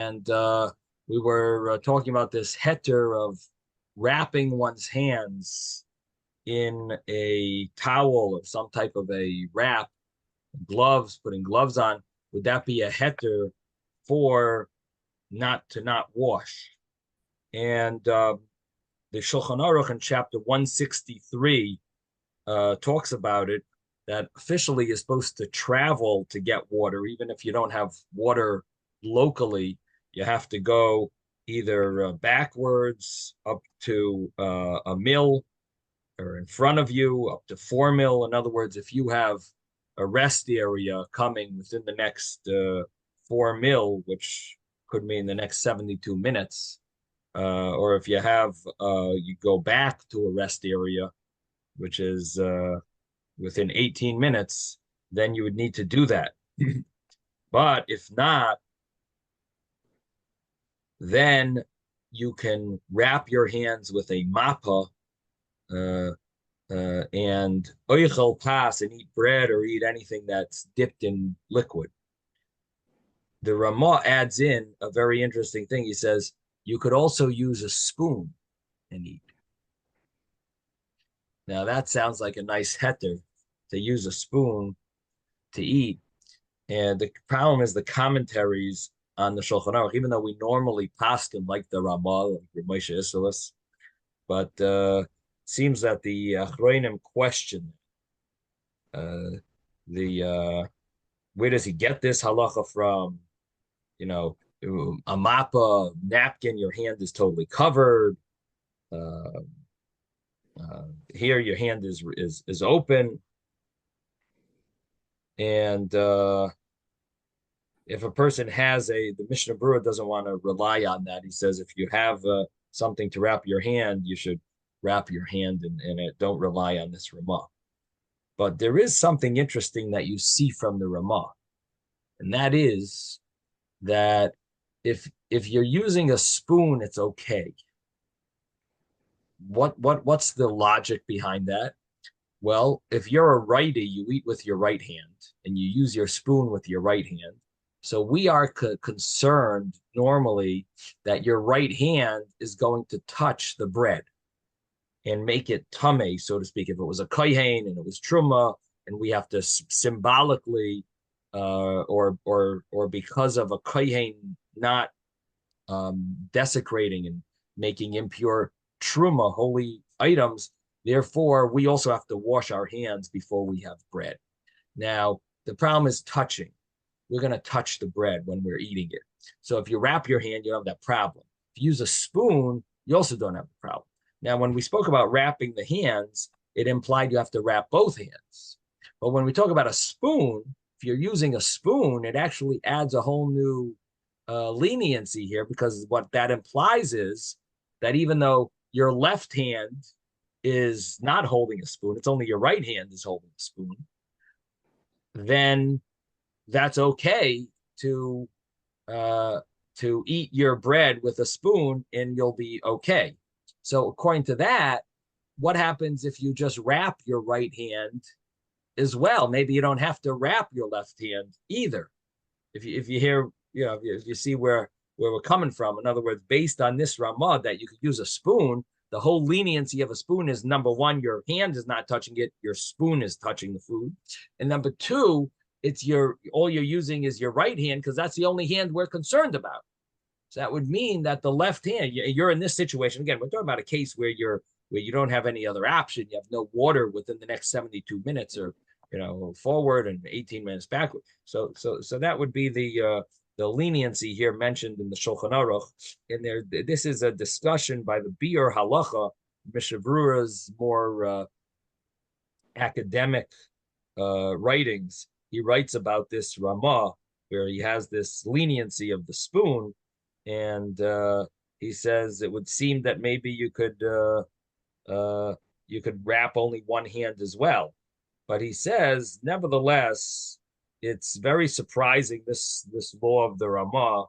And we were talking about this heter of wrapping one's hands in a towel or some type of a wrap, gloves, putting gloves on. Would that be a heter for not wash? And the Shulchan Aruch in chapter 163 talks about it, that officially you're supposed to travel to get water, even if you don't have water locally. You have to go either backwards up to a mill, or in front of you up to 4 mil. In other words, if you have a rest area coming within the next 4 mil, which could mean the next 72 minutes, or if you have you go back to a rest area, which is within 18 minutes, then you would need to do that. But if not, then you can wrap your hands with a mappa uh, and oichel pas and eat bread or eat anything that's dipped in liquid. The Ramah adds in a very interesting thing. He says you could also use a spoon and eat. Now that sounds like a nice heter, to use a spoon to eat. And the problem is the commentaries on the Shulchan Aruch, even though we normally paskin like the Ramah, like the Moshe Isserles, but seems that the Achronim question uh, the where does he get this halacha from? You know, a mappa napkin, your hand is totally covered. Uh, Here, your hand is open, and if a person has the Mishnah Berurah doesn't want to rely on that. He says if you have something to wrap your hand, you should wrap your hand in it. Don't rely on this Ramah. But there is something interesting that you see from the Ramah, and that is that if you're using a spoon, it's okay. What's the logic behind that? Well, if you're a righty, you eat with your right hand and you use your spoon with your right hand. So we are concerned normally that your right hand is going to touch the bread and make it tame, so to speak. If it was a kohen and it was truma, and we have to symbolically, or because of a kohen not desecrating and making impure truma holy items, therefore we also have to wash our hands before we have bread. Now the problem is touching. We're going to touch the bread when we're eating it. So if you wrap your hand, you don't have that problem. If you use a spoon, you also don't have the problem. Now, when we spoke about wrapping the hands, it implied you have to wrap both hands. But when we talk about a spoon, if you're using a spoon, it actually adds a whole new leniency here, because what that implies is that even though your left hand is not holding a spoon, it's only your right hand is holding a spoon, then that's okay to uh, to eat your bread with a spoon and you'll be okay. So according to that, what happens if you just wrap your right hand as well? Maybe you don't have to wrap your left hand either. If you hear, if you see where we're coming from. In other words, based on this Ramah that you could use a spoon, the whole leniency of a spoon is, number one, your hand is not touching it, your spoon is touching the food, and number two, it's all you're using is your right hand, because that's the only hand we're concerned about. So that would mean that the left hand, you're in this situation again. We're talking about a case where you don't have any other option. You have no water within the next 72 minutes, or forward and 18 minutes backward. So that would be the leniency here mentioned in the Shulchan Aruch. And this is a discussion by the Biur Halacha, Mishnah Berurah's more academic writings. He writes about this Ramah, where he has this leniency of the spoon, and he says it would seem that maybe you could wrap only one hand as well. But he says, nevertheless, it's very surprising, this law of the Ramah,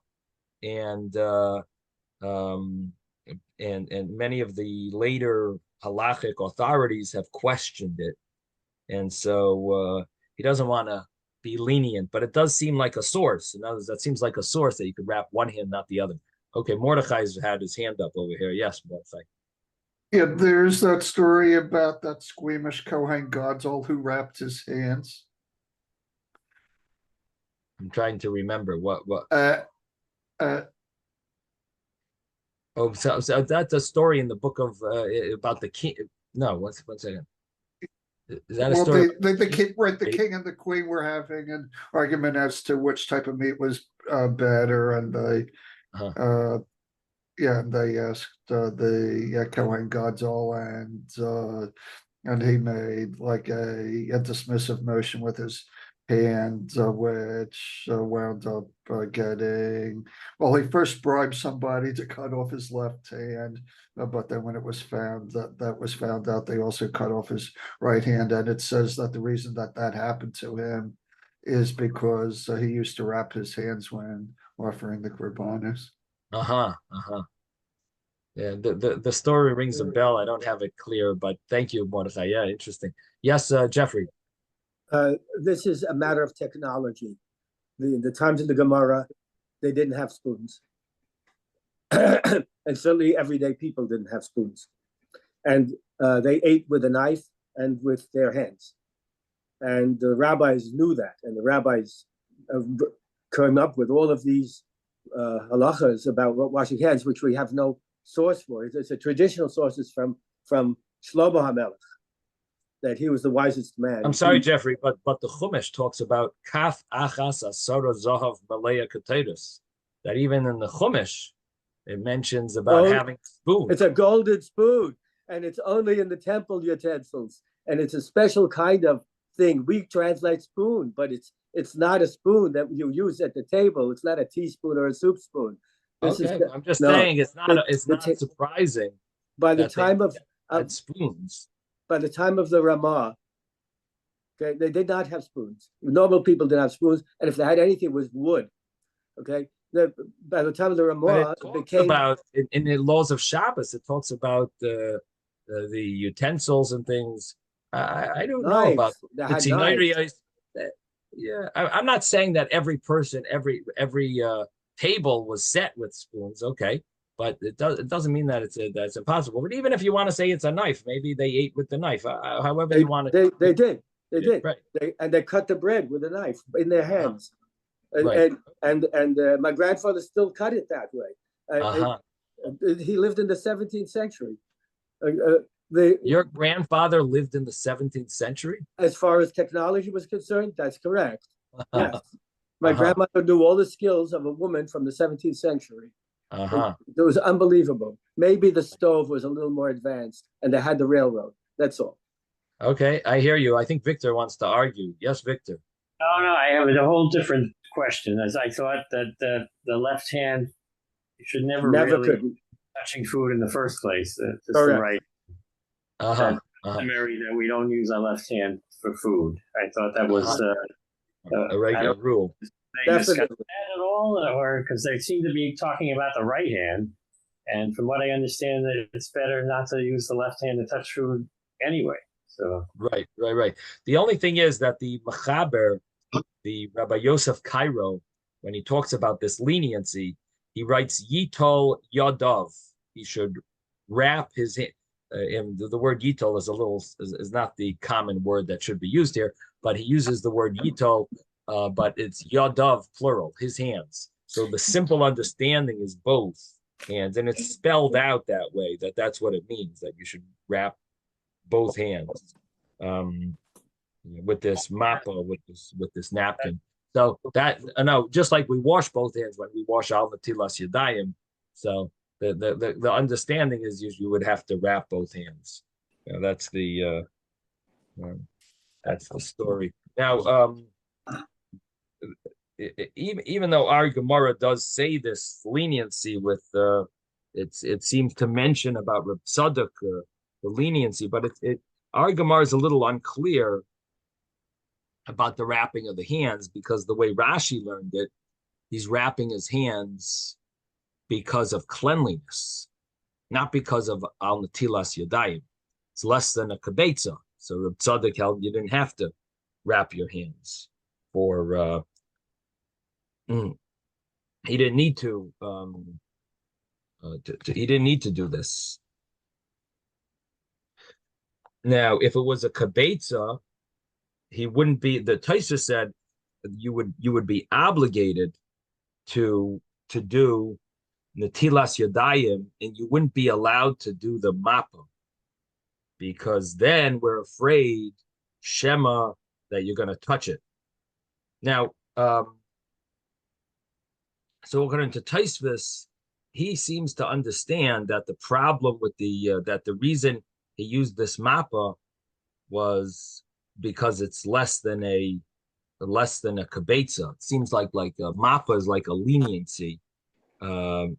and and many of the later halachic authorities have questioned it, and so he doesn't want to be lenient, but it does seem like a source. In other words, that seems like a source that you could wrap one hand, not the other. Okay, Mordechai's had his hand up over here. Yes, Mordechai. Yeah, there's that story about that squeamish Kohen Gadol who wrapped his hands. I'm trying to remember what. Uh, Oh, so that's a story in the book of about the king. No, one second. Is that a well, story? the king, right? The king and the queen were having an argument as to which type of meat was better, and they asked the Kohen Gadol, and he made like a dismissive motion with his hand, which wound up getting. Well, he first bribed somebody to cut off his left hand, but then when it was found that was found out, they also cut off his right hand, and it says that the reason that happened to him is because he used to wrap his hands when offering the korbanos. Yeah, the story rings a bell. I don't have it clear, but thank you, Mordechai. Yeah, interesting. Yes, Jeffrey. This is a matter of technology. The times of the Gemara, they didn't have spoons. And certainly everyday people didn't have spoons. And they ate with a knife and with their hands. And the rabbis knew that. And the rabbis came up with all of these halachas about washing hands, which we have no source for. It's a traditional sources from Shlomo HaMelech, that he was the wisest man. I'm sorry, Jeffrey, but the Chumash talks about kaf achas asara zahav malaya kateris. That even in the Chumash, it mentions about having spoons. It's a golden spoon, and it's only in the temple utensils, and it's a special kind of thing. We translate spoon, but it's not a spoon that you use at the table. It's not a teaspoon or a soup spoon. I'm just saying it's not surprising. By the time of spoons. By the time of the Ramah, okay, they did not have spoons. Normal people didn't have spoons, and if they had anything, it was wood. Okay, by the time of the Ramah, it became about in the laws of Shabbos. It talks about the utensils and things. I don't know about yeah. I'm not saying that every person, every table was set with spoons. Okay. But it doesn't mean that that's impossible. But even if you want to say it's a knife, maybe they ate with the knife. However you want to. They did. Right. They cut the bread with a knife in their hands. Right. And my grandfather still cut it that way. He lived in the 17th century. Your grandfather lived in the 17th century? As far as technology was concerned, that's correct. Yes. My grandmother knew all the skills of a woman from the 17th century. It was unbelievable. Maybe the stove was a little more advanced and they had the railroad. That's all. Okay, I hear you. I think Victor wants to argue. Yes, Victor. No, I have a whole different question. As I thought that the left hand should never really be touching food in the first place. It's the right. Customary that we don't use our left hand for food. I thought that was a regular rule. They discuss that at all, or because they seem to be talking about the right hand, and from what I understand, that it's better not to use the left hand to touch food anyway. So right. The only thing is that the Mechaber, the Rabbi Yosef Cairo, when he talks about this leniency, he writes Yitol Yadav. He should wrap his hand. The word Yitol is not the common word that should be used here, but he uses the word Yitol. But it's Yadav plural, his hands. So the simple understanding is both hands, and it's spelled out that way. That's what it means, that you should wrap both hands with this mappa, with this napkin. So that just like we wash both hands when we wash al natilas yadayim. So the understanding is you would have to wrap both hands. That's the story. Now. Even though our Gemara does say this leniency with it seems to mention about Reb Tzadok, the leniency, but our Gemara is a little unclear about the wrapping of the hands, because the way Rashi learned it, he's wrapping his hands because of cleanliness, not because of al natilas yadayim. It's less than a kibetza. So Reb Tzadok held you didn't have to wrap your hands. for he didn't need to, he didn't need to do this. Now, if it was a kabetza, he wouldn't be. The Taisa said you would be obligated to do netilas yadayim, and you wouldn't be allowed to do the mappa, because then we're afraid shema that you're going to touch it. Now, so according to Taisvis, he seems to understand that the problem with that the reason he used this mappa was because it's less than a kabetza. It seems like a mappa is like a leniency, the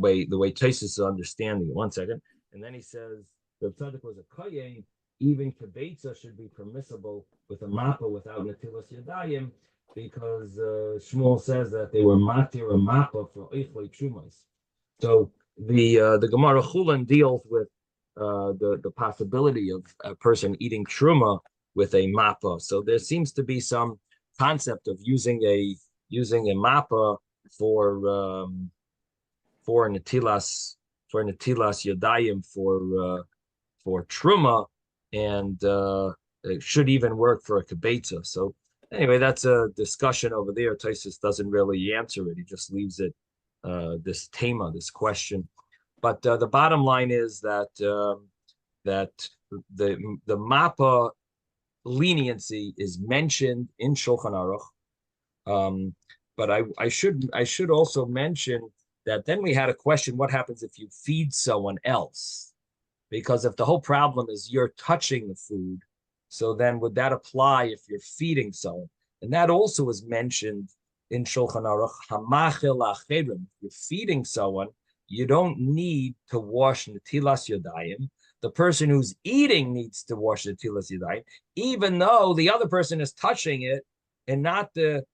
way Taisus is understanding it. 1 second, and then he says the tzaddik was a kohen. Even kabetza should be permissible with a mappa without netilas yadayim, because Shmuel says that they were matir a mappa for eichlei trumos. So the Gemara Chulin deals with the possibility of a person eating truma with a mappa. So there seems to be some concept of using a mappa for netilas yadayim for truma, and it should even work for a kabetza. So anyway, that's a discussion over there. Taisus doesn't really answer it. He just leaves it this tema, this question. But the bottom line is that the mappa leniency is mentioned in Shulchan Aruch. But I should also mention that then we had a question: what happens if you feed someone else? Because if the whole problem is you're touching the food, so then would that apply if you're feeding someone? And that also is mentioned in Shulchan Aruch. Hamachil acherim. If you're feeding someone, you don't need to wash netilas yadayim. The person who's eating needs to wash netilas yadayim, even though the other person is touching it and not the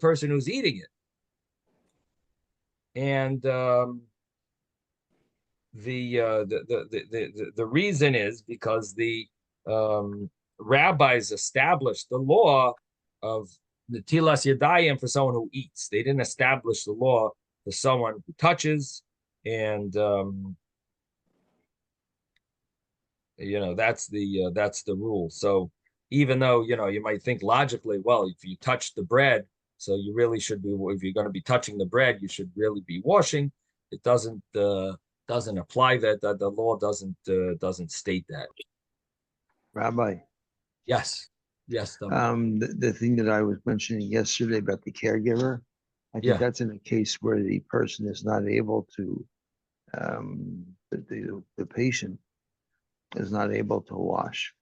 person who's eating it. And the reason is because the rabbis established the law of netilas yadayim for someone who eats. They didn't establish the law for someone who touches, and that's the rule. So even though you might think logically, well, if you touch the bread, so you really should be, if you're going to be touching the bread, you should really be washing. It doesn't apply that the law doesn't state that. Rabbi. Yes. The thing that I was mentioning yesterday about the caregiver, I think that's in a case where the person is not able to, the patient is not able to wash.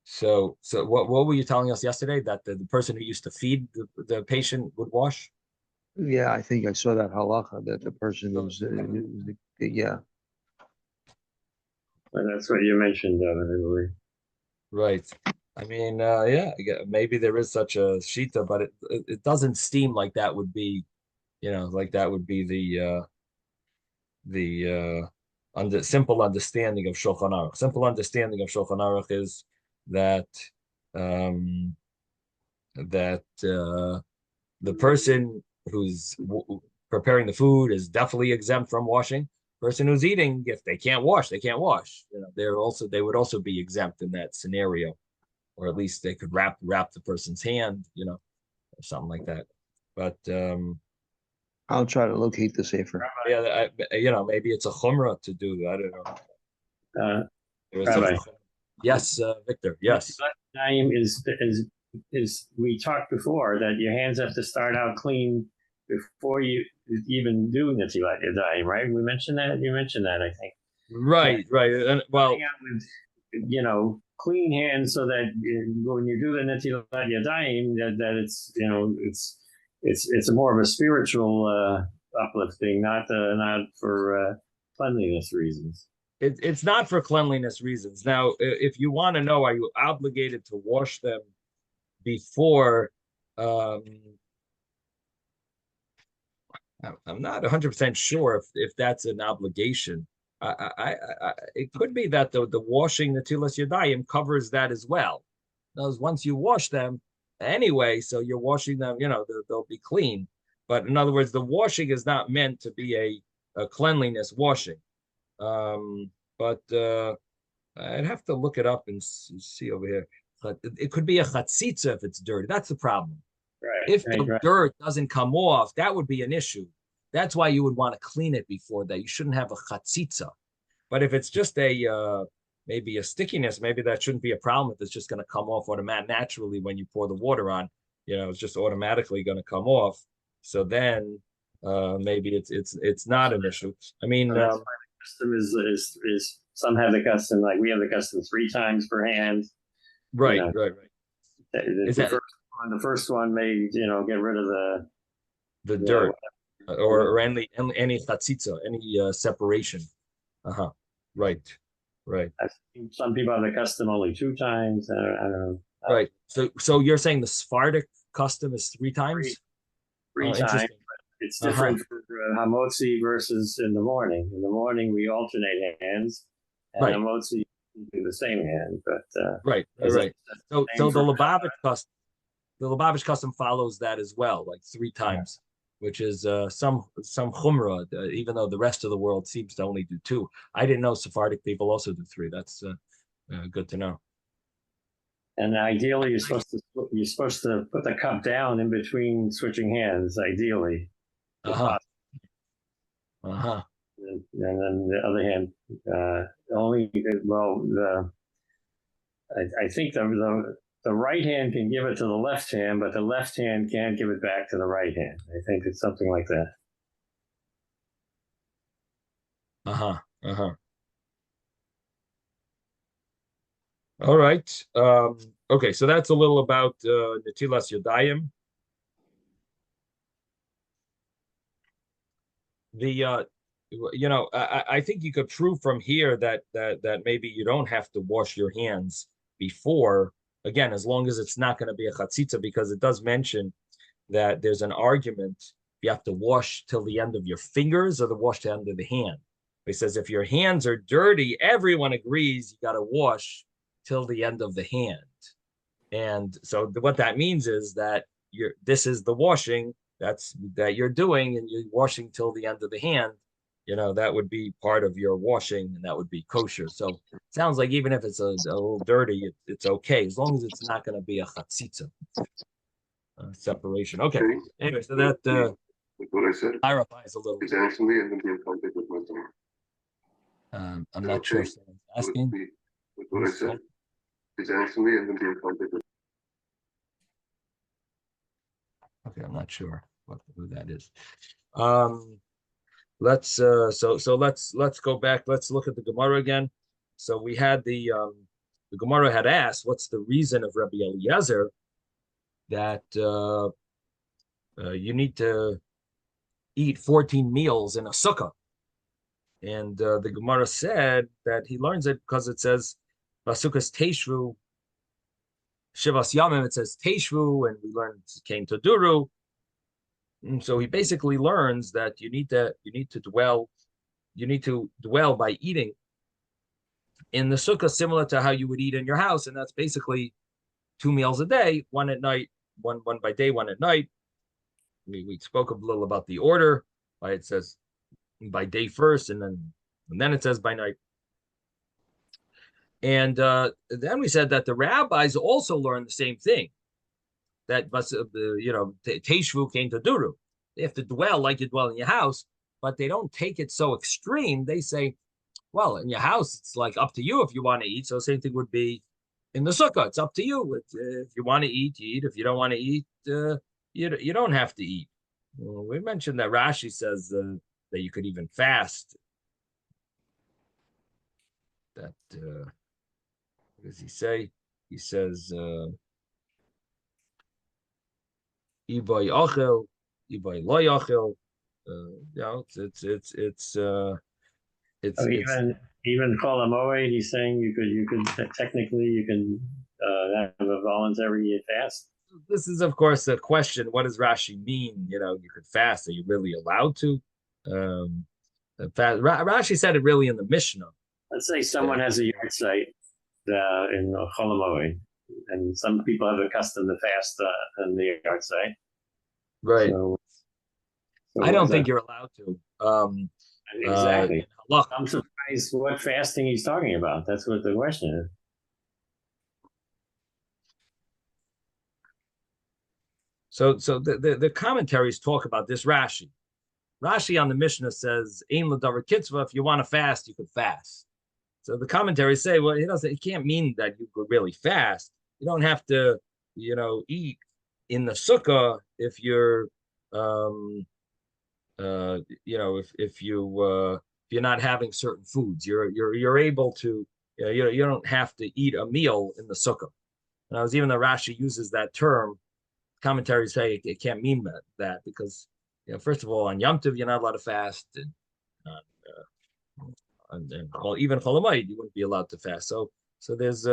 So what were you telling us yesterday, that the person who used to feed the patient would wash? Yeah, I think I saw that halacha that the person who's And that's what you mentioned, Italy. Right. I mean, maybe there is such a shita, but it doesn't seem like that would be, the simple understanding of Shulchan Aruch. Simple understanding of Shulchan Aruch is that the person who's preparing the food is definitely exempt from washing. Person who's eating, if they can't wash, they can't wash. They would also be exempt in that scenario, or at least they could wrap the person's hand, or something like that. But I'll try to locate the sefer. Yeah, maybe it's a chumrah to do that. I don't know. Yes, Victor. Yes. Time is we talked before that your hands have to start out clean before you even do netilat yadayim, right? We mentioned that. You mentioned that, I think. Right. And well, with, clean hands, so that when you do the netilat yadayim, that it's a more of a spiritual uplifting, not for cleanliness reasons. It's not for cleanliness reasons. Now, if you want to know, are you obligated to wash them before? I'm not 100% sure if that's an obligation. It could be that the washing netilas yadayim covers that as well. Those once you wash them anyway, so you're washing them, they'll be clean. But in other words, the washing is not meant to be a cleanliness washing. But I'd have to look it up and see over here. But it could be a chatzitza if it's dirty. That's the problem. Right. If the dirt doesn't come off, that would be an issue. That's why you would want to clean it before that. You shouldn't have a chatzitza. But if it's just maybe a stickiness, maybe that shouldn't be a problem if it's just going to come off automatically naturally when you pour the water on. It's just automatically going to come off. So then maybe it's not an issue. I mean, the custom is some have the custom, like we have the custom 3 times per hand. Right. The first one may get rid of the dirt or any chatzitza, any separation. Right. Some people have the custom only 2 times. I don't know. Right. So you're saying the Sephardic custom is 3 times? 3 times. It's different for hamotzi versus in the morning. In the morning we alternate hands, and hamotzi do the same hand. But right. So the Lubavitch custom follows that as well, like 3 times, which is some chumrah, even though the rest of the world seems to only do 2. I didn't know Sephardic people also do 3. That's good to know. And ideally, you're supposed to put the cup down in between switching hands. Ideally. And then the other hand, I think the right hand can give it to the left hand, but the left hand can't give it back to the right hand. I think it's something like that. All right. Okay, so that's a little about Netilas Yadayim. I think you could prove from here that maybe you don't have to wash your hands before, again, as long as it's not going to be a chatzitza, because it does mention that there's an argument you have to wash till the end of your fingers or the wash to the end of the hand. He says if your hands are dirty, everyone agrees you got to wash till the end of the hand. And so what that means is that this is the washing that you're doing, and you're washing till the end of the hand. That would be part of your washing, and that would be kosher. So it sounds like even if it's a little dirty, it's okay, as long as it's not going to be a chatzitza separation. Okay. Anyway, so that what I said clarifies a little. It's actually and then be in contact with my son. I'm not sure if someone's asking. What I said is actually and then be in contact with. Okay, I'm not sure who that is. Let's go back. Let's look at the Gemara again. So we had the Gemara had asked, what's the reason of Rabbi Eliezer that you need to eat 14 meals in a sukkah? And the Gemara said that he learns it because it says Basukas Teshvu Shivas Yamim. It says Teshvu, and we learned it came to Duru. And so he basically learns that you need to dwell by eating in the sukkah, similar to how you would eat in your house, and that's basically 2 meals a day, 1 at night, one by day, 1 at night. We spoke a little about the order. It says by day first, and then it says by night. And then we said that the rabbis also learned the same thing. That Teshvu came to Duru. They have to dwell like you dwell in your house, but they don't take it so extreme. They say, well, in your house, it's like up to you if you want to eat. So the same thing would be in the sukkah. It's up to you. If you want to eat, you eat. If you don't want to eat, you don't have to eat. We mentioned that Rashi says that you could even fast. That what does he say? He says, Iboy Ochel, Iboy Loy Ochel. Even Kol HaMoed, he's saying you could technically have a voluntary fast. This is, of course, a question. What does Rashi mean? You could fast. Are you really allowed to? Rashi said it really in the Mishnah. Let's say someone has a yard site in Chol HaMoed, and some people have accustomed to fast in the yard say. Right. So I don't think you're allowed to. Exactly. Look, I'm surprised what fasting he's talking about. That's what the question is. so the commentaries talk about this Rashi. Rashi on the Mishnah says, "Ein l'davar kitzvah." If you want to fast, you could fast. So the commentaries say, well, it can't mean that you could really fast. You don't have to, eat in the sukkah if you're, if you're not having certain foods. You're able to, you don't have to eat a meal in the sukkah. And I was even the Rashi uses that term. Commentaries say it can't mean that because, first of all, on Yom Tov you're not allowed to fast, and even Chol Hamoed you wouldn't be allowed to fast. So there's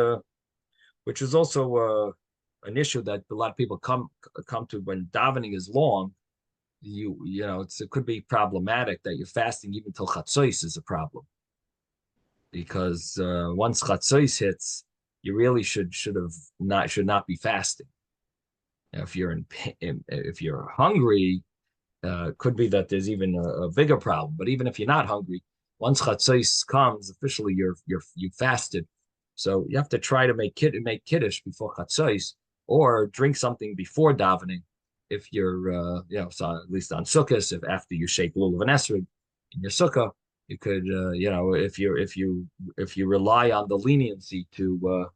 which is also an issue that a lot of people come to when davening is long. It could be problematic that you're fasting even till Chatzos is a problem, because once Chatzos hits, you really should not be fasting. Now, if you're hungry, could be that there's even a bigger problem. But even if you're not hungry, once Chatzos comes, officially you fasted. So you have to try to make kiddush before Chatzos, or drink something before davening. If you're, so at least on Sukkah, if after you shake lulav and esrog in your Sukkah, you could, if you rely on the leniency to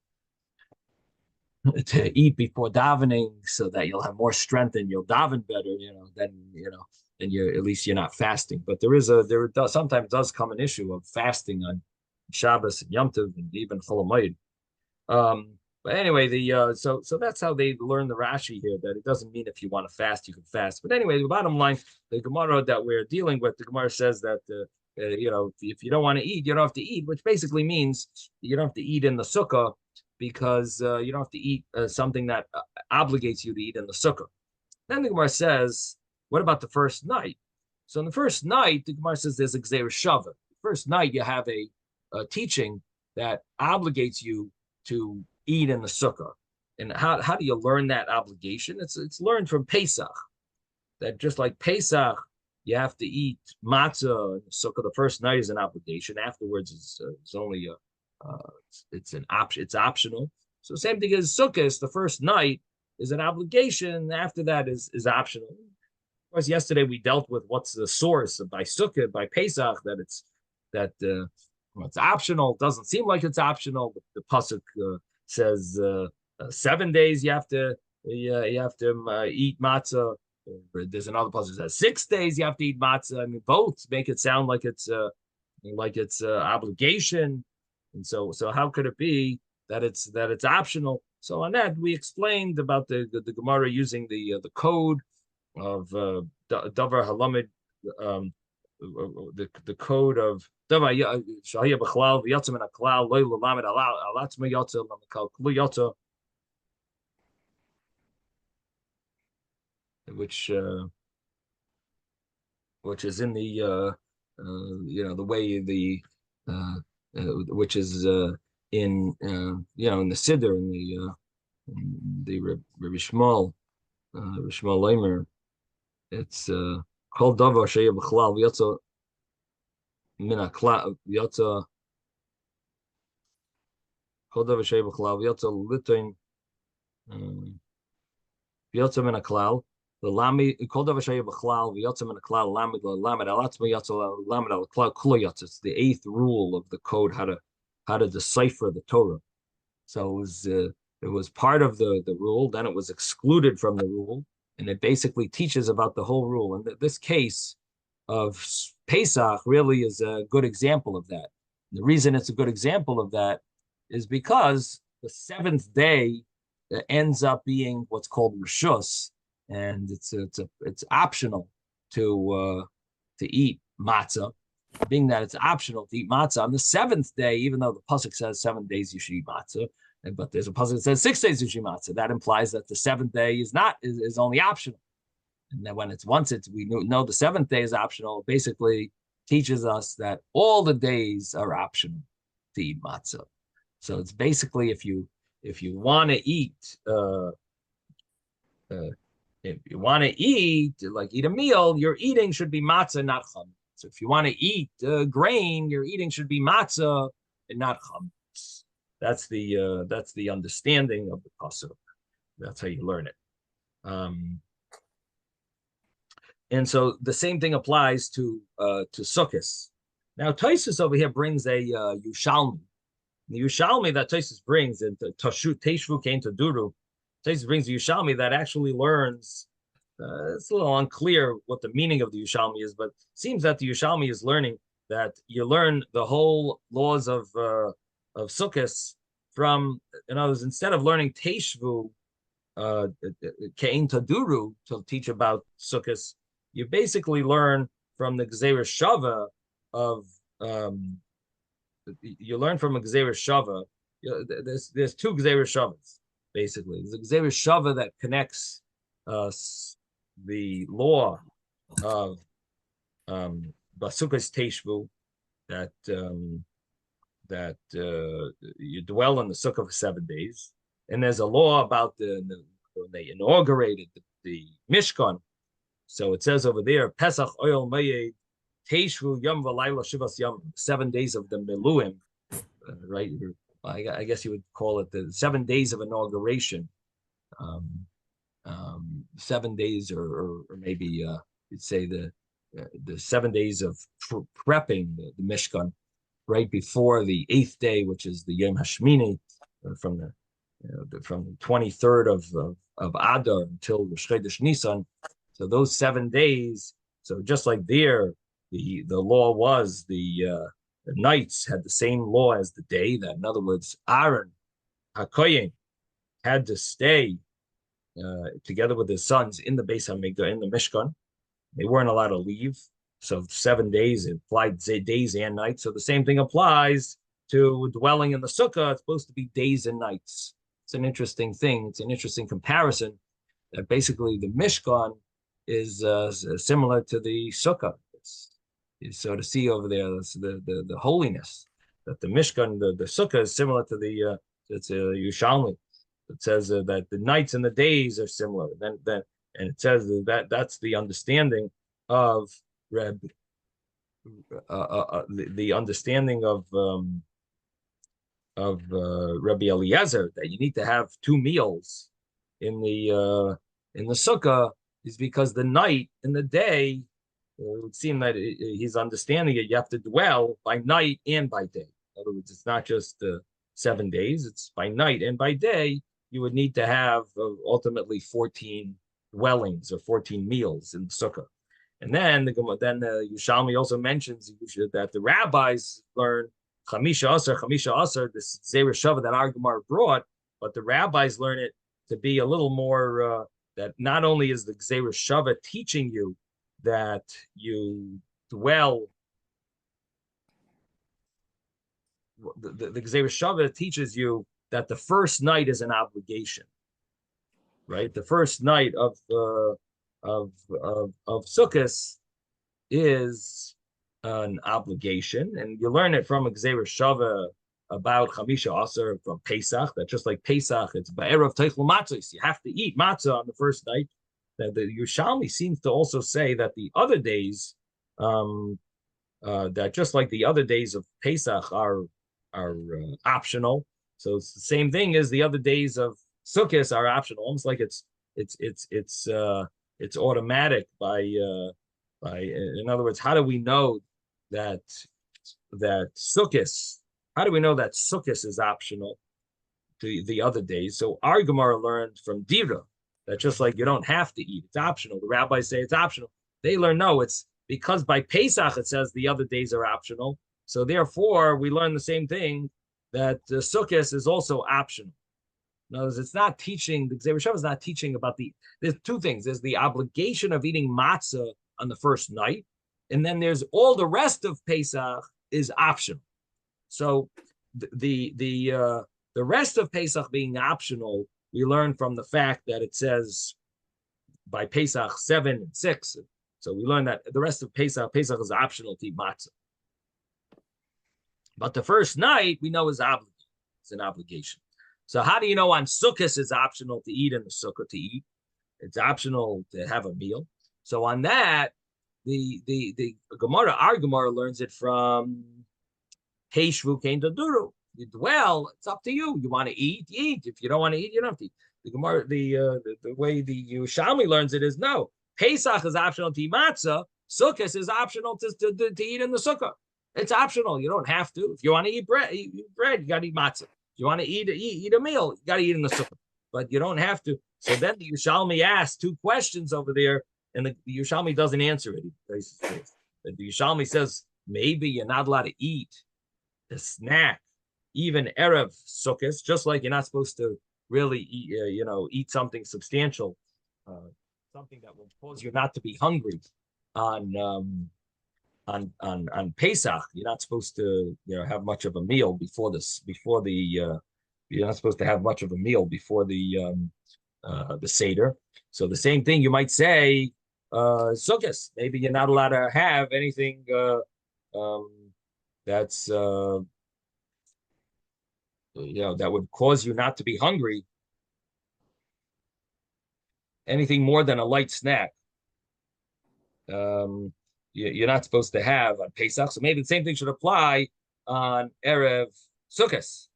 eat before davening, so that you'll have more strength and you'll daven better, then you're at least you're not fasting. But sometimes does come an issue of fasting on Shabbos and Yom Tov and even Chol Hamoed. But anyway, so that's how they learn the Rashi here, that it doesn't mean if you want to fast, you can fast. But anyway, the bottom line, the Gemara that we're dealing with, the Gemara says that, if you don't want to eat, you don't have to eat, which basically means you don't have to eat in the sukkah, because you don't have to eat something that obligates you to eat in the sukkah. Then the Gemara says, what about the first night? So in the first night, the Gemara says there's a Gzeir Shava. The first night, you have a teaching that obligates you to eat in the sukkah. And how do you learn that obligation? It's learned from Pesach, that just like Pesach, you have to eat matzah in the sukkah. The first night is an obligation. Afterwards, it's only it's an option. It's optional. So same thing as Sukkot. The first night is an obligation. After that is optional. Of course, yesterday we dealt with what's the source by Sukkot, by Pesach, that it's optional. It doesn't seem like it's optional. The pasuk says 7 days you have to eat matzah. There's another pasuk that says 6 days you have to eat matzah. I mean, both make it sound like it's obligation. And so how could it be that it's optional? So on that we explained about the Gemara using the code of Davar Halamid, the code of Davar Shahya B'Chlal V'Yatzim and Aklal Loy L'Lamed Alatzma Yatzim L'Makal Klu Yatzim, which is in the the way the which is in in the Siddur, in the Rabbi Shmuel Leimer. It's Kol Davar Sheyeh B'Chlal V'Yatza Min HaKlal V'Yatza Kol Davar Sheyeh B'Chlal V'Yatza Litain V'Yatza Min HaKlal L'Lami Kol Davar Sheyeh B'Chlal V'Yatza Min HaKlal Lamed L'Lamed Alatzma Yatza Lamed Al-Klal Kula Yatza. It's the 8th rule of the code, how to decipher the Torah. So it was part of the rule, then it was excluded from the rule, and it basically teaches about the whole rule. And this case of Pesach really is a good example of that. And the reason it's a good example of that is because the 7th day ends up being what's called Rishus, and it's optional to eat matzah. Being that it's optional to eat matzah on the 7th day, even though the pasuk says 7 days you should eat matzah, but there's a pasuk that says 6 days you should eat matzah. That implies that the 7th day is only optional. And then when we know the 7th day is optional, it basically teaches us that all the days are optional to eat matzah. So it's basically if you if you want to eat, if you want to eat, like eat a meal, your eating should be matzah, not chametz. So if you want to eat grain, your eating should be matzah and not chametz. That's the understanding of the pasuk. That's how you learn it. And so the same thing applies to Sukkos. Now Tosfos over here brings a Yushalmi. The Yushalmi that Tosfos brings into Teshvu came to Duru. Tosfos brings a Yushalmi that actually learns. It's a little unclear what the meaning of the Yushalmi is, but it seems that the Yushalmi is learning that you learn the whole laws of Sukkos from, in other words, instead of learning Teshvu, Kein Taduru to teach about Sukkos, you basically learn from the Gzeira Shava of you learn from a Gzeira Shava. There's two Gzeira Shavas basically. There's a Gzeira Shava that connects the law of Basukas Teshvu that you dwell in the sukkah for 7 days, and there's a law about when they inaugurated the Mishkan. So it says over there, Pesach Oil Mayed Teshvu Yom V'Layla Shivas Yom, 7 days of the Meluim, right? I guess you would call it the 7 days of inauguration. 7 days, or maybe you'd say the 7 days of prepping the Mishkan, right before the 8th day, which is the Yom Hashmini, from the 23rd of Adar until Rosh Chodesh Nisan. So those 7 days. So just like there, the law was the nights had the same law as the day. That, in other words, Aaron HaKohen had to stay together with his sons in the Beis Hamikdash, in the Mishkan. They weren't allowed to leave. So 7 days implied days and nights. So the same thing applies to dwelling in the sukkah. It's supposed to be days and nights. It's an interesting thing. It's an interesting comparison that basically the Mishkan is similar to the sukkah. So to see over there, the holiness that the Mishkan, the sukkah is similar to the it's a Yushalmi. It says that the nights and the days are similar. Then and it says that's the understanding of Reb, the understanding of Rabbi Eliezer, that you need to have 2 meals in the sukkah, is because the night and the day, it would seem that he's understanding it. You have to dwell by night and by day. In other words, it's not just 7 days; it's by night and by day. You would need to have ultimately 14 dwellings or 14 meals in the sukkah. And then Yushalmi also mentions that the rabbis learn Chamisha Asar, this Zera Shava that our Gemara brought, but the rabbis learn it to be a little more, that not only is the Zera Shava teaching you that you dwell, the Zera Shava teaches you that the first night is an obligation, right? The first night of Sukkos is an obligation, and you learn it from a Gzeira Shava about Chamisha Asar from Pesach. That just like Pesach, it's Ba'erev Teichel Matzos. You have to eat matzah on the first night. That the Yerushalmi seems to also say that the other days, that just like the other days of Pesach are optional. So it's the same thing as the other days of Sukkot are optional, almost like it's automatic by in other words, how do we know that Sukkot, how do we know that Sukkot is optional to the other days? So our Gemara learned from Dira that just like you don't have to eat, it's optional. The rabbis say it's optional. They learn no, it's because by Pesach it says the other days are optional. So therefore we learn the same thing, that Sukkot is also optional. In other words, it's not teaching, the Gzeira Shava is not teaching about there's 2 things. There's the obligation of eating matzah on the first night, and then there's all the rest of Pesach is optional. So the rest of Pesach being optional, we learn from the fact that it says by Pesach 7 and 6. So we learn that the rest of Pesach is optional to eat matzah. But the first night we know is obligated. It's an obligation. So how do you know on Sukkot it's optional to eat in the Sukkah to eat? It's optional to have a meal. So on that, the Gemara, our Gemara learns it from Heishvu Kain Daduru. Well, it's up to you. You want to eat, eat. If you don't want to eat, you don't have to eat. The Gemara, the way the Yerushalmi learns it is no. Pesach is optional to eat matzah. Sukkot is optional to eat in the sukkah. It's optional. You don't have to. If you want to eat bread, you got to eat matzah. If you want to eat a meal, you got to eat in the sukkah. But you don't have to. So then the Yerushalmi asks two questions over there, and the Yerushalmi doesn't answer it. The Yerushalmi says maybe you're not allowed to eat a snack, even erev sukkahs, just like you're not supposed to really eat, eat something substantial, something that will cause you not to be hungry on Pesach. You're not supposed to have much of a meal before you're not supposed to have much of a meal before the Seder. So the same thing you might say sukkahs. Maybe you're not allowed to have anything that's that would cause you not to be hungry. Anything more than a light snack, you're not supposed to have on Pesach. So maybe the same thing should apply on Erev Sukkot.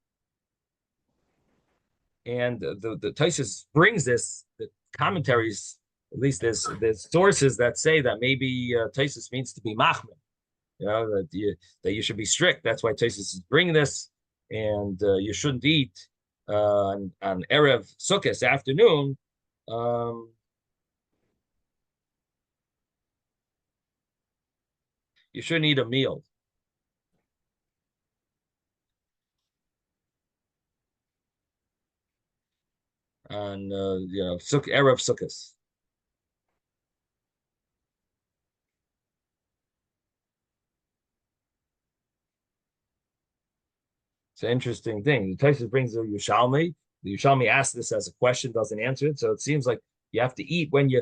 And the Tosfos brings this, the commentaries, at least there's sources that say that maybe Tosfos means to be machmir, that you should be strict. That's why Tosfos is bringing this, and you shouldn't eat on Erev Sukkot afternoon. You shouldn't eat a meal. On Erev Sukkot. It's an interesting thing. The Tosfos brings the Yerushalmi. The Yerushalmi asks this as a question, doesn't answer it. So it seems like you have to eat when you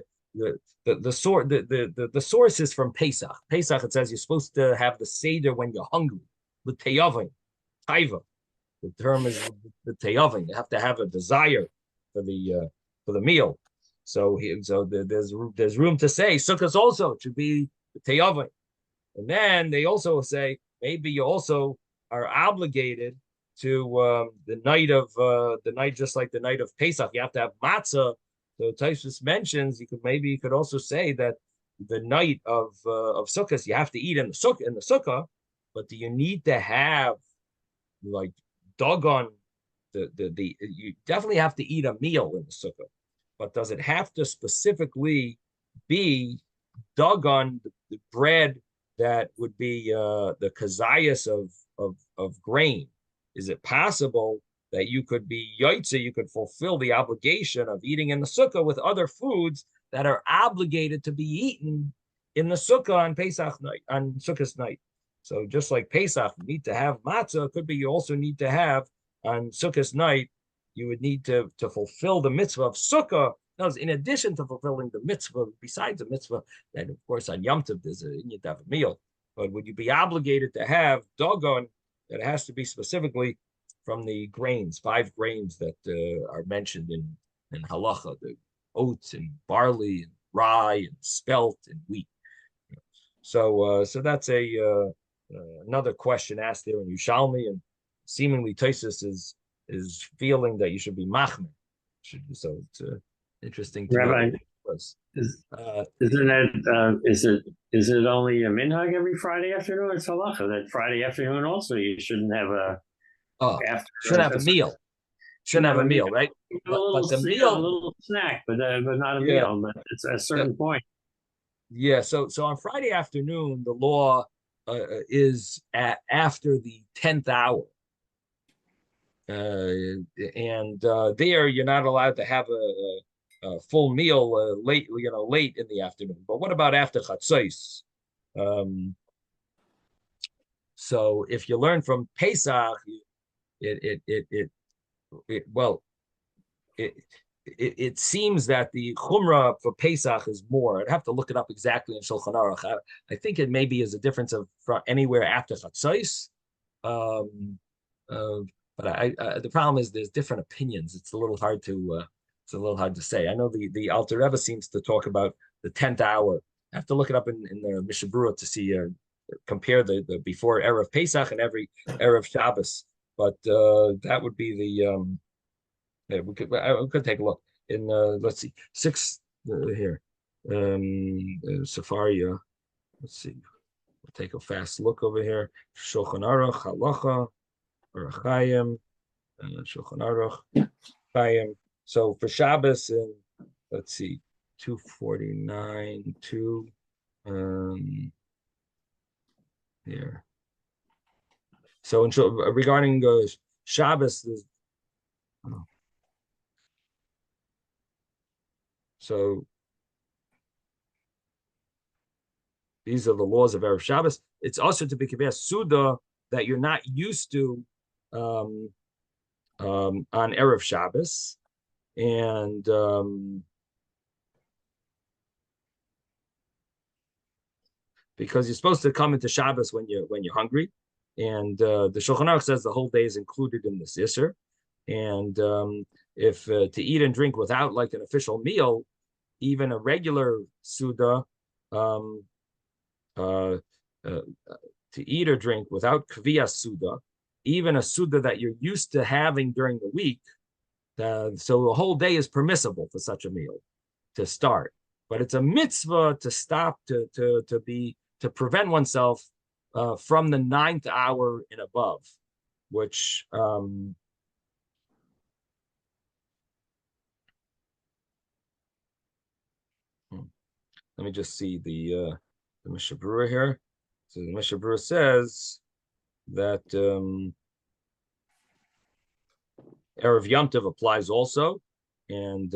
the source is from Pesach. Pesach, it says you're supposed to have the Seder when you're hungry. The teyavin, taiva. The term is the teyavin. You have to have a desire for the meal. So there's room to say Sukkot also should be the teyavin. And then they also say maybe you also are obligated to the night just like the night of Pesach. You have to have matzah. So Tosfos mentions you could also say that the night of Sukkot you have to eat in the sukkah, but do you need to have like doggone you definitely have to eat a meal in the sukkah, but does it have to specifically be doggone the bread that would be the kazayas of grain? Is it possible that you could be yaitze, you could fulfill the obligation of eating in the sukkah with other foods that are obligated to be eaten in the sukkah on Pesach night, on Sukkot night? So just like Pesach, you need to have matzah, could be you also need to have on Sukkot night, you would need to fulfill the mitzvah of sukkah. Now, in addition to fulfilling the mitzvah, besides the mitzvah, then of course on Yom Tov you need to have a meal. But would you be obligated to have dogon that has to be specifically from the grains, 5 grains that are mentioned in halacha, the oats and barley and rye and spelt and wheat. So that's another question asked there in Yerushalmi, and seemingly Tosfos is feeling that you should be machmir. So it's interesting to Rabbi, know. is it only a minhag every Friday afternoon? It's halacha that Friday afternoon also you shouldn't have a shouldn't have a meal. Shouldn't have a meal, right? But the meal, a little snack, but not a meal. But it's a certain point. Yeah. So on Friday afternoon, the law is after the 10th hour. There you're not allowed to have a full meal late in the afternoon. But what about after chatzos? So if you learn from Pesach, it seems that the chumrah for Pesach is more. I'd have to look it up exactly in Shulchan Aruch. I think it maybe is a difference of from anywhere after chatzos. But But the problem is there's different opinions. It's a little hard to say. I know the Alter Rebbe seems to talk about the 10th hour. I have to look it up in the Mishnah Berurah to see compare the before Erev Pesach and every Erev Shabbos. But that would be the we could take a look in let's see, here Safari. Let's see. We'll take a fast look over here. Shulchan Aruch Halacha Orach Chaim, Shulchan Aruch Chaim. So for Shabbos, let's see, 249 here. So regarding Shabbos, so these are the laws of Erev Shabbos. It's also to be Kiveh Suda that you're not used to on Erev Shabbos. And because you're supposed to come into Shabbos when you're hungry. And the Shulchan Aruch says the whole day is included in this Isser. And if to eat and drink without like an official meal, even a regular Suda, to eat or drink without Kviyas Suda, even a Suda that you're used to having during the week, so the whole day is permissible for such a meal to start. But it's a mitzvah to stop, to prevent oneself from the 9th hour and above, which let me just see the Mishnah Berurah here. So the Mishnah Berurah says that Erev Yom Tov applies also, and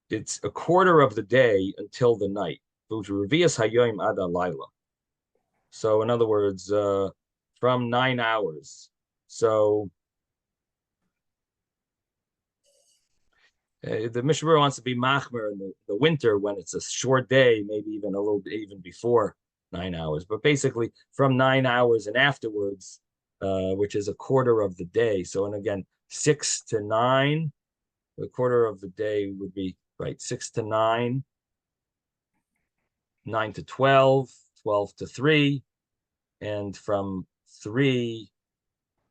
it's a quarter of the day until the night. So in other words, from 9 hours. So the Mishnah Berurah wants to be machmer in the winter when it's a short day, maybe even a little bit even before 9 hours. But basically from 9 hours and afterwards, which is a quarter of the day. So, and again, 6 to 9, a quarter of the day would be right, 6 to 9, 9 to 12, 12 to 3, and from 3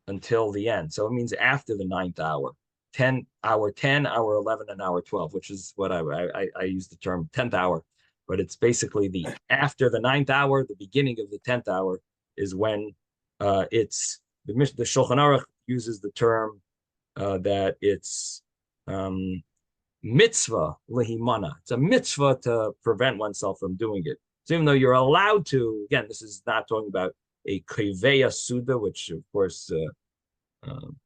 until the end. So it means after the 9th hour, 10, hour 11, and hour 12, which is what I use the term 10th hour, but it's basically the after the 9th hour, the beginning of the 10th hour is when it's the Shulchan Aruch uses the term that it's mitzvah lehimana. It's a mitzvah to prevent oneself from doing it. So even though you're allowed to, again, this is not talking about a kiveya suda, which of course I'm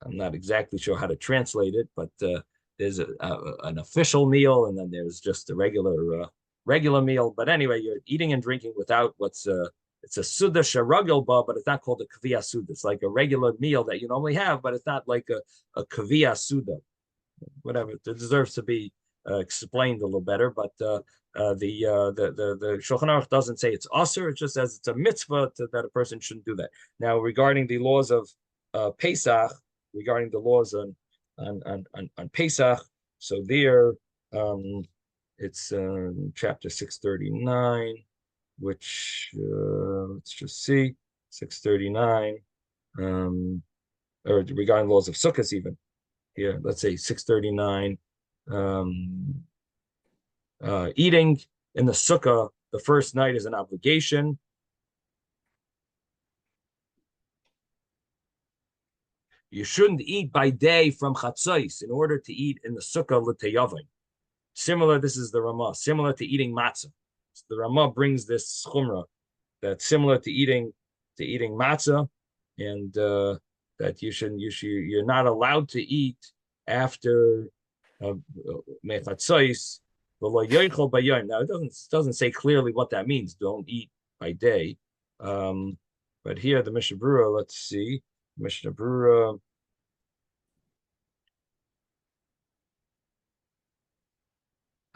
not exactly sure how to translate it, but there's an official meal, and then there's just a regular meal. But anyway, you're eating and drinking without what's it's a suda sharagil ba, but it's not called a kaviyah suda. It's like a regular meal that you normally have, but it's not like a kaviyah suda. Whatever, it deserves to be explained a little better. But the Shulchan Aruch doesn't say it's usher; it just says it's a mitzvah that a person shouldn't do that. Now, regarding the laws of Pesach, regarding the laws on Pesach, so there it's chapter 639, which let's just see 639, or regarding laws of Sukkahs even. Here, let's say 639. Eating in the sukkah the first night is an obligation. You shouldn't eat by day from chatzos in order to eat in the sukkah l'teyavim. Similar, this is the Ramah, similar to eating matzah. So the Ramah brings this chumrah that's similar to eating matzah, and that you're not allowed to eat after mechatzos. Now it doesn't say clearly what that means. Don't eat by day, but here the Mishnah Berurah. Let's see, Mishnah Berurah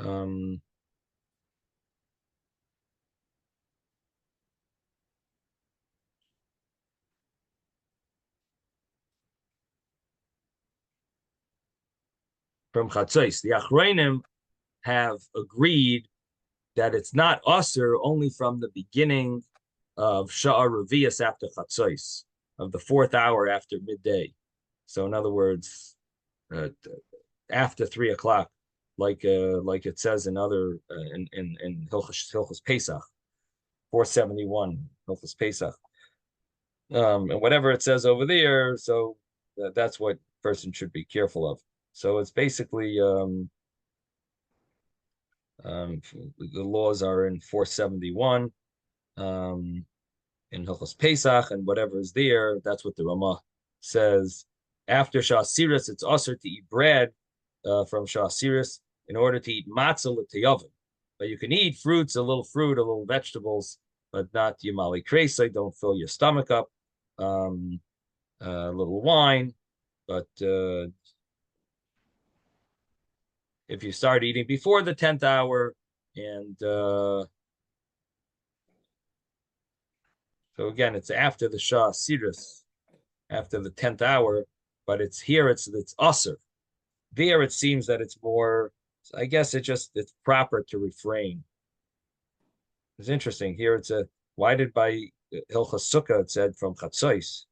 Um, from Chatzos. The Achronim have agreed that it's not usher only from the beginning of Sha'ar Revius after Chatzos, of the 4th hour after midday. So in other words, after 3 o'clock, like it says in other in Hilchos Pesach, 471 Hilchos Pesach, and whatever it says over there. So that's what person should be careful of. So it's basically the laws are in 471 in Hilchos Pesach, and whatever is there, that's what the Ramah says. After Shasiris, it's also to eat bread from Shasiris in order to eat matzah l'teyavim. But you can eat fruits, a little vegetables, but not yamali kresei. Don't fill your stomach up. A little wine, but if you start eating before the 10th hour, and so again, it's after the Shasiris, after the 10th hour, but it's usher. There, it seems that it's more, I guess it's proper to refrain. It's interesting. Here why did by Hilchos Sukkah it said from Chatzos?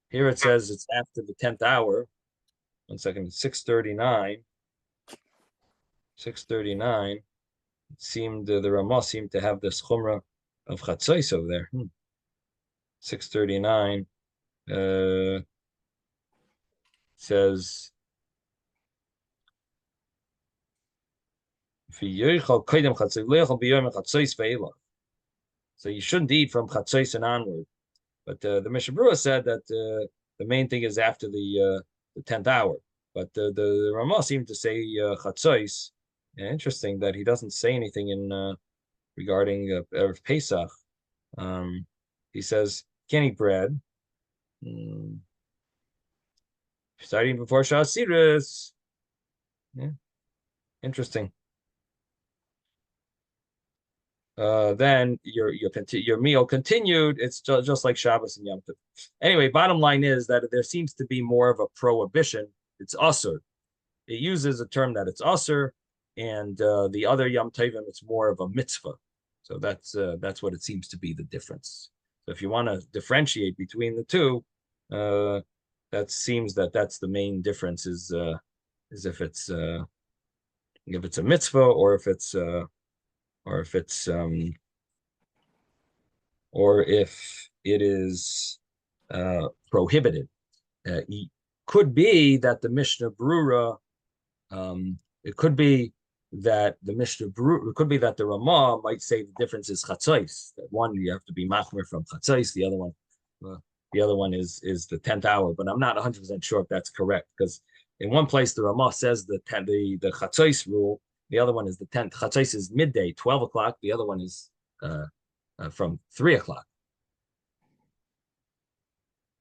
Here it says it's after the 10th hour. 1 second, 639. 639. It seemed the Ramah seemed to have this chumrah of Chatzos over there. 639 says so you shouldn't eat from Chatzos and onward. But the Mishnah Berurah said that the main thing is after the 10th hour. But the Ramah seemed to say Chatzos. Interesting that he doesn't say anything in regarding Erev Pesach. He says, can't eat bread. Starting before Shasiris. Yeah. Interesting. Then your meal continued. It's just like Shabbos and Yom Tov. Anyway, bottom line is that there seems to be more of a prohibition. It's usher. It uses a term that it's usher, and the other Yom Tovim, it's more of a mitzvah. So that's what it seems to be the difference. So if you want to differentiate between the two, that seems that's the main difference is if it's a mitzvah or if it is prohibited. It could be that the Mishnah Berurah, it could be that the Ramah might say the difference is chatzos. That one you have to be machmir from chatzos. The other one is the 10th hour. But I'm not 100% sure if that's correct, because in one place the Ramah says the chatzos rule. The other one is the 10th. Chatzos is midday, 12 o'clock. The other one is from 3 o'clock.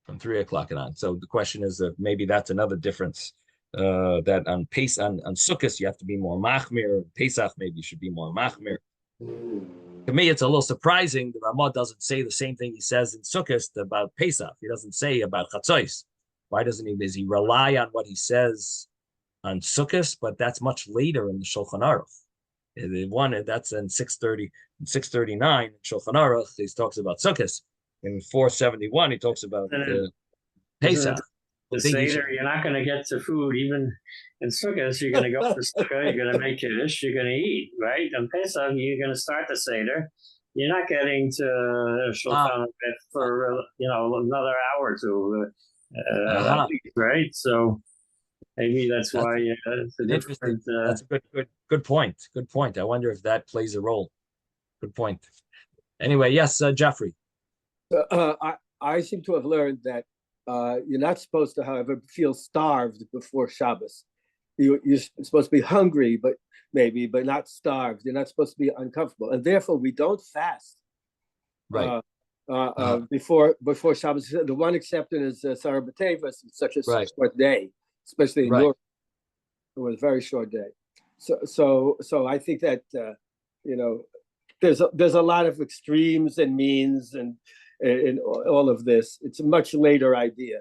From 3 o'clock and on. So the question is that maybe that's another difference. That on Sukkot you have to be more machmir. Pesach maybe you should be more machmir. To me, it's a little surprising. The Ramah doesn't say the same thing he says in Sukkot about Pesach. He doesn't say about Chatzos. Why doesn't he? Does he rely on what he says on Sukkot? But that's much later in the Shulchan Aruch. The one that's in 630 and 639 in Shulchan Aruch. He talks about Sukkot. In 471, he talks about Pesach. The Seder, you're not going to get to food even in Sukkot. You're going to go for Sukkah, you're going to make Kiddush, you're going to eat, right? On Pesach, you're going to start the Seder. You're not getting to Shulchan for another hour or two, right? So maybe that's why it's a different. That's a good point. Good point. I wonder if that plays a role. Good point. Anyway, yes, Jeffrey. I seem to have learned that you're not supposed to, however, feel starved before Shabbos. You're supposed to be hungry, but not starved. You're not supposed to be uncomfortable, and therefore we don't fast. Right. Before Shabbos. The one exception is Sarah B'Tevis, such a short day. especially in Right. Europe. It was a very short day. So I think that you know, there's a lot of extremes and means and in all of this. It's a much later idea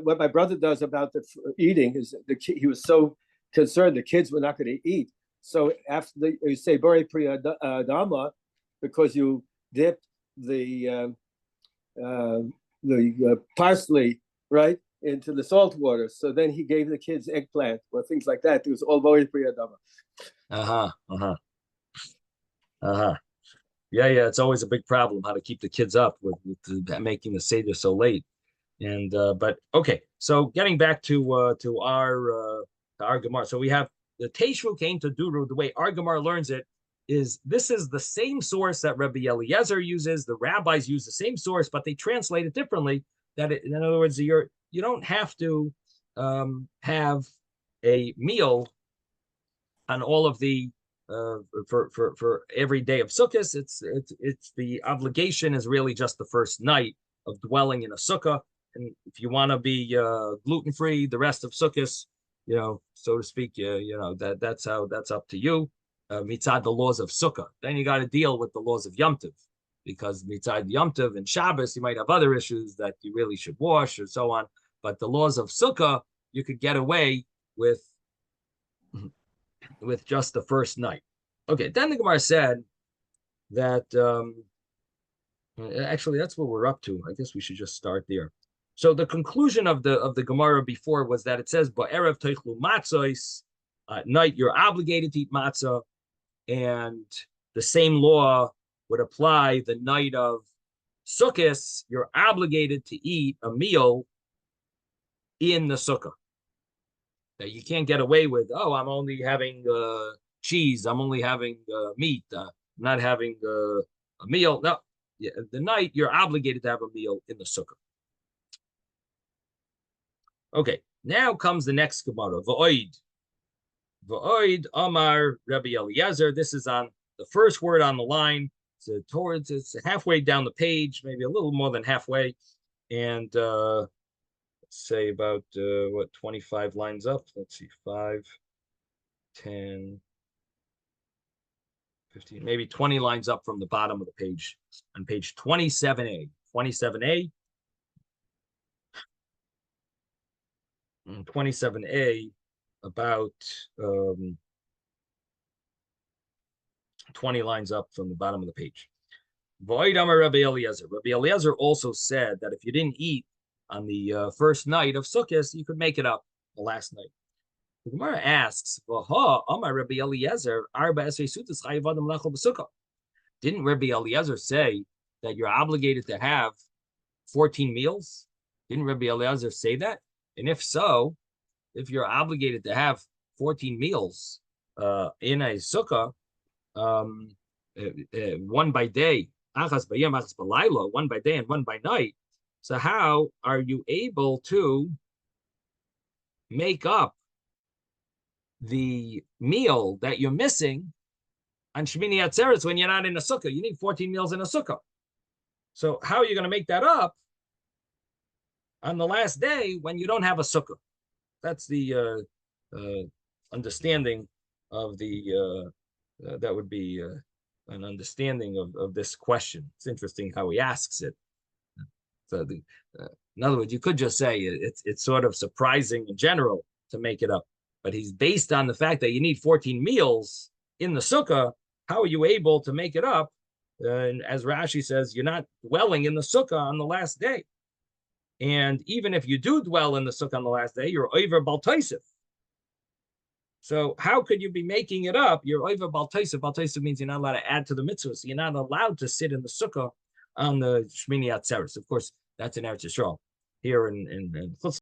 what my brother does about the eating is he was so concerned the kids were not going to eat. So after you say Bori Priya Dhamma, because you dip the parsley, right, into the salt water. So then he gave the kids eggplant or things like that. It was all Bori Priya Dhamma. Yeah, it's always a big problem how to keep the kids up with making the Seder so late. And but okay, so getting back to our Gemara. So we have the Teshvu came to Duru. The way our Gemara learns it is this is the same source that Rabbi Eliezer uses. The rabbis use the same source, but they translate it differently. In other words, you don't have to have a meal on all of the for every day of Sukkot. It's the obligation is really just the first night of dwelling in a sukkah. And if you want to be gluten-free the rest of Sukkot, so to speak, that's up to you. Mitzad the laws of Sukkah. Then you got to deal with the laws of Yom Tov, because mitzad Yom Tov and Shabbos, you might have other issues that you really should wash or so on. But the laws of Sukkah, you could get away with just the first night. Okay, then the Gemara said that actually that's what we're up to. I guess we should just start there. So the conclusion of the Gemara before was that it says ba'erev teichlu matzos, at night you're obligated to eat matzah, and the same law would apply the night of Sukkot. You're obligated to eat a meal in the sukkah. That you can't get away with. Oh, I'm only having cheese. I'm only having meat. I'm not having a meal. No, the night you're obligated to have a meal in the sukkah. Okay, now comes the next Gemara. V'oid Amar Rabbi Eliezer. This is on the first word on the line. It's halfway down the page, maybe a little more than halfway, and let's say about 25 lines up. Let's see, 5, 10, 15, maybe 20 lines up from the bottom of the page on page 27a. 27a. 27a, about 20 lines up from the bottom of the page. Void Amar Rabbi Eliezer. Rabbi Eliezer also said that if you didn't eat on the first night of Sukkot, you could make it up the last night. The Gemara asks, Amar Rabbi Eliezer, didn't Rabbi Eliezer say that you're obligated to have 14 meals? Didn't Rabbi Eliezer say that? And if so, if you're obligated to have 14 meals in a sukkah, one by day, achas bayam, achas balayla, one by day and one by night, so how are you able to make up the meal that you're missing on Shmini Atzeres when you're not in a sukkah? You need 14 meals in a sukkah. So how are you going to make that up on the last day when you don't have a sukkah? That's the understanding of the, that would be an understanding of this question. It's interesting how he asks it. So in other words, you could just say it's sort of surprising in general to make it up, but he's based on the fact that you need 14 meals in the sukkah. How are you able to make it up? And as Rashi says, you're not dwelling in the sukkah on the last day. And even if you do dwell in the sukkah on the last day, you're over Baltaisif. So how could you be making it up? You're over Baltaisif. Baltaisif means you're not allowed to add to the mitzvah. So you're not allowed to sit in the sukkah on the Shmini Atzeres. Of course, that's in Eretz Yisrael. Here in